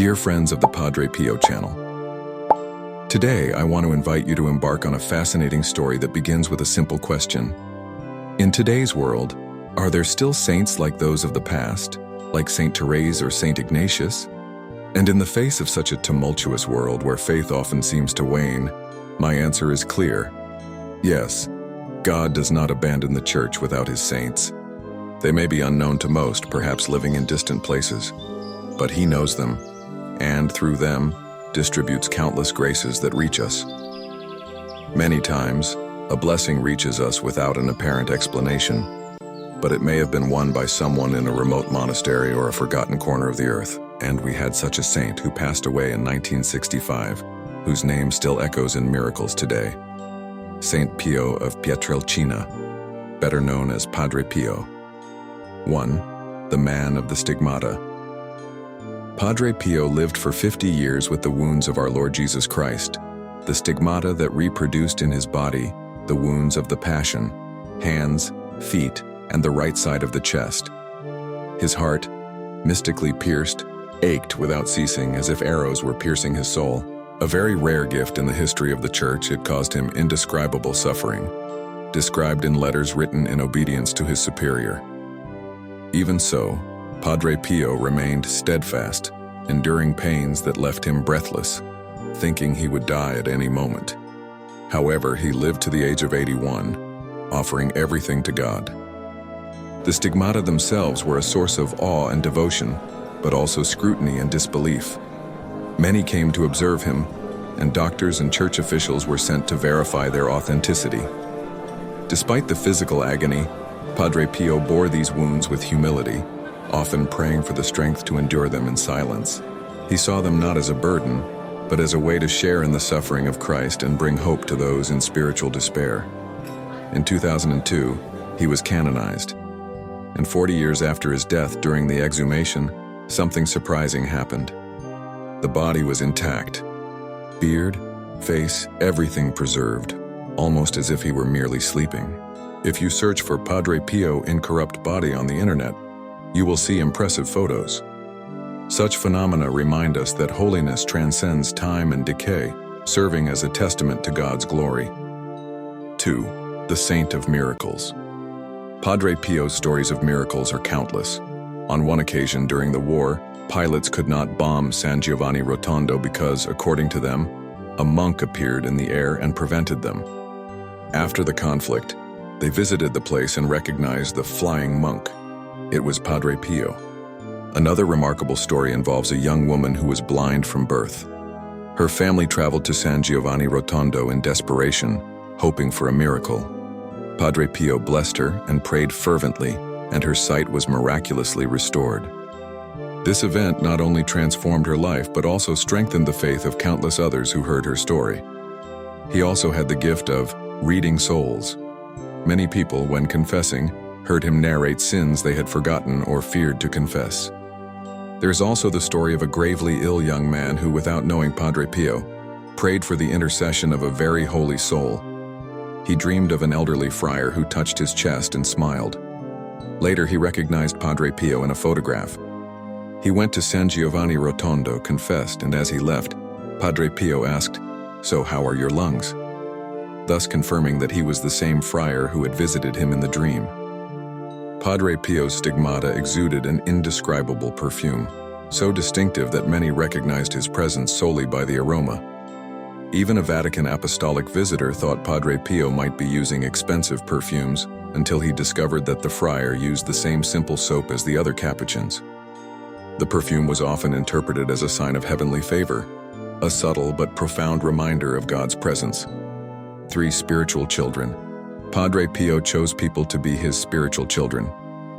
Dear friends of the Padre Pio channel, today I want to invite you to embark on a fascinating story that begins with a simple question. In today's world, are there still saints like those of the past, like Saint Therese or Saint Ignatius? And in the face of such a tumultuous world where faith often seems to wane, my answer is clear. Yes, God does not abandon the Church without his saints. They may be unknown to most, perhaps living in distant places, but he knows them, and through them, distributes countless graces that reach us. Many times, a blessing reaches us without an apparent explanation, but it may have been won by someone in a remote monastery or a forgotten corner of the earth. And we had such a saint who passed away in 1965, whose name still echoes in miracles today. Saint Pio of Pietrelcina, better known as Padre Pio. 1. The man of the stigmata. Padre Pio lived for 50 years with the wounds of our Lord Jesus Christ, the stigmata that reproduced in his body the wounds of the Passion, hands, feet, and the right side of the chest. His heart, mystically pierced, ached without ceasing as if arrows were piercing his soul. A very rare gift in the history of the Church, it caused him indescribable suffering, described in letters written in obedience to his superior. Even so, Padre Pio remained steadfast, enduring pains that left him breathless, thinking he would die at any moment. However, he lived to the age of 81, offering everything to God. The stigmata themselves were a source of awe and devotion, but also scrutiny and disbelief. Many came to observe him, and doctors and church officials were sent to verify their authenticity. Despite the physical agony, Padre Pio bore these wounds with humility, often praying for the strength to endure them in silence. He saw them not as a burden, but as a way to share in the suffering of Christ and bring hope to those in spiritual despair. In 2002, he was canonized, and 40 years after his death during the exhumation, something surprising happened. The body was intact. Beard, face, everything preserved, almost as if he were merely sleeping. If you search for Padre Pio incorrupt body on the internet, you will see impressive photos. Such phenomena remind us that holiness transcends time and decay, serving as a testament to God's glory. 2. The Saint of Miracles. Padre Pio's stories of miracles are countless. On one occasion during the war, pilots could not bomb San Giovanni Rotondo because, according to them, a monk appeared in the air and prevented them. After the conflict, they visited the place and recognized the flying monk. It was Padre Pio. Another remarkable story involves a young woman who was blind from birth. Her family traveled to San Giovanni Rotondo in desperation, hoping for a miracle. Padre Pio blessed her and prayed fervently, and her sight was miraculously restored. This event not only transformed her life but also strengthened the faith of countless others who heard her story. He also had the gift of reading souls. Many people, when confessing, heard him narrate sins they had forgotten or feared to confess. There's also the story of a gravely ill young man who, without knowing Padre Pio, prayed for the intercession of a very holy soul. He dreamed of an elderly friar who touched his chest and smiled. Later, he recognized Padre Pio in a photograph. He went to San Giovanni Rotondo, confessed, and as he left, Padre Pio asked, "So how are your lungs?" Thus confirming that he was the same friar who had visited him in the dream. Padre Pio's stigmata exuded an indescribable perfume, so distinctive that many recognized his presence solely by the aroma. Even a Vatican apostolic visitor thought Padre Pio might be using expensive perfumes until he discovered that the friar used the same simple soap as the other Capuchins. The perfume was often interpreted as a sign of heavenly favor, a subtle but profound reminder of God's presence. 3. Spiritual children. Padre Pio chose people to be his spiritual children.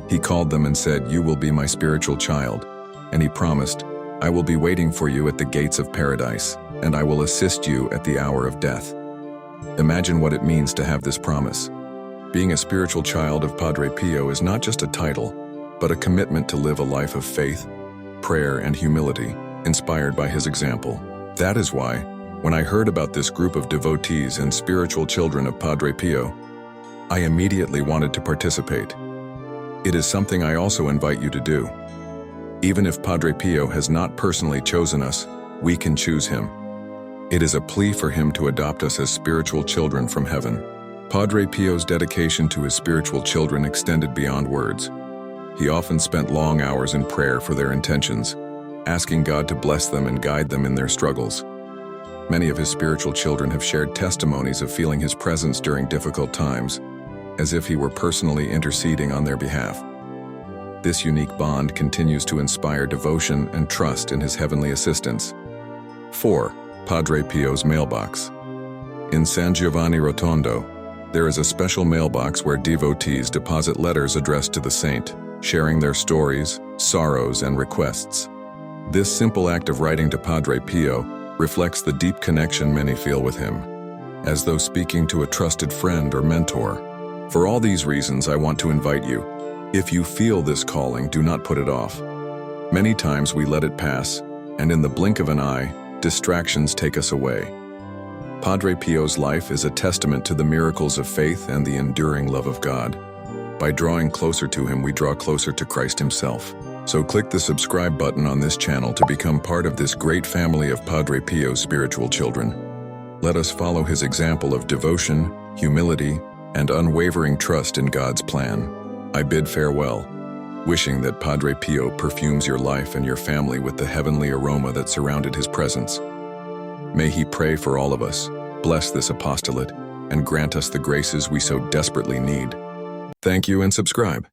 He called them and said, "You will be my spiritual child." And he promised, "I will be waiting for you at the gates of paradise, and I will assist you at the hour of death." Imagine what it means to have this promise. Being a spiritual child of Padre Pio is not just a title, but a commitment to live a life of faith, prayer, and humility, inspired by his example. That is why, when I heard about this group of devotees and spiritual children of Padre Pio, I immediately wanted to participate. It is something I also invite you to do. Even if Padre Pio has not personally chosen us, we can choose him. It is a plea for him to adopt us as spiritual children from heaven. Padre Pio's dedication to his spiritual children extended beyond words. He often spent long hours in prayer for their intentions, asking God to bless them and guide them in their struggles. Many of his spiritual children have shared testimonies of feeling his presence during difficult times, as if he were personally interceding on their behalf. This unique bond continues to inspire devotion and trust in his heavenly assistance. 4. Padre Pio's mailbox. In San Giovanni Rotondo, there is a special mailbox where devotees deposit letters addressed to the saint, sharing their stories, sorrows, and requests. This simple act of writing to Padre Pio reflects the deep connection many feel with him, as though speaking to a trusted friend or mentor. For all these reasons, I want to invite you. If you feel this calling, do not put it off. Many times we let it pass, and in the blink of an eye, distractions take us away. Padre Pio's life is a testament to the miracles of faith and the enduring love of God. By drawing closer to him, we draw closer to Christ himself. So click the subscribe button on this channel to become part of this great family of Padre Pio's spiritual children. Let us follow his example of devotion, humility, and unwavering trust in God's plan. I bid farewell, wishing that Padre Pio perfumes your life and your family with the heavenly aroma that surrounded his presence. May he pray for all of us, bless this apostolate, and grant us the graces we so desperately need. Thank you and subscribe.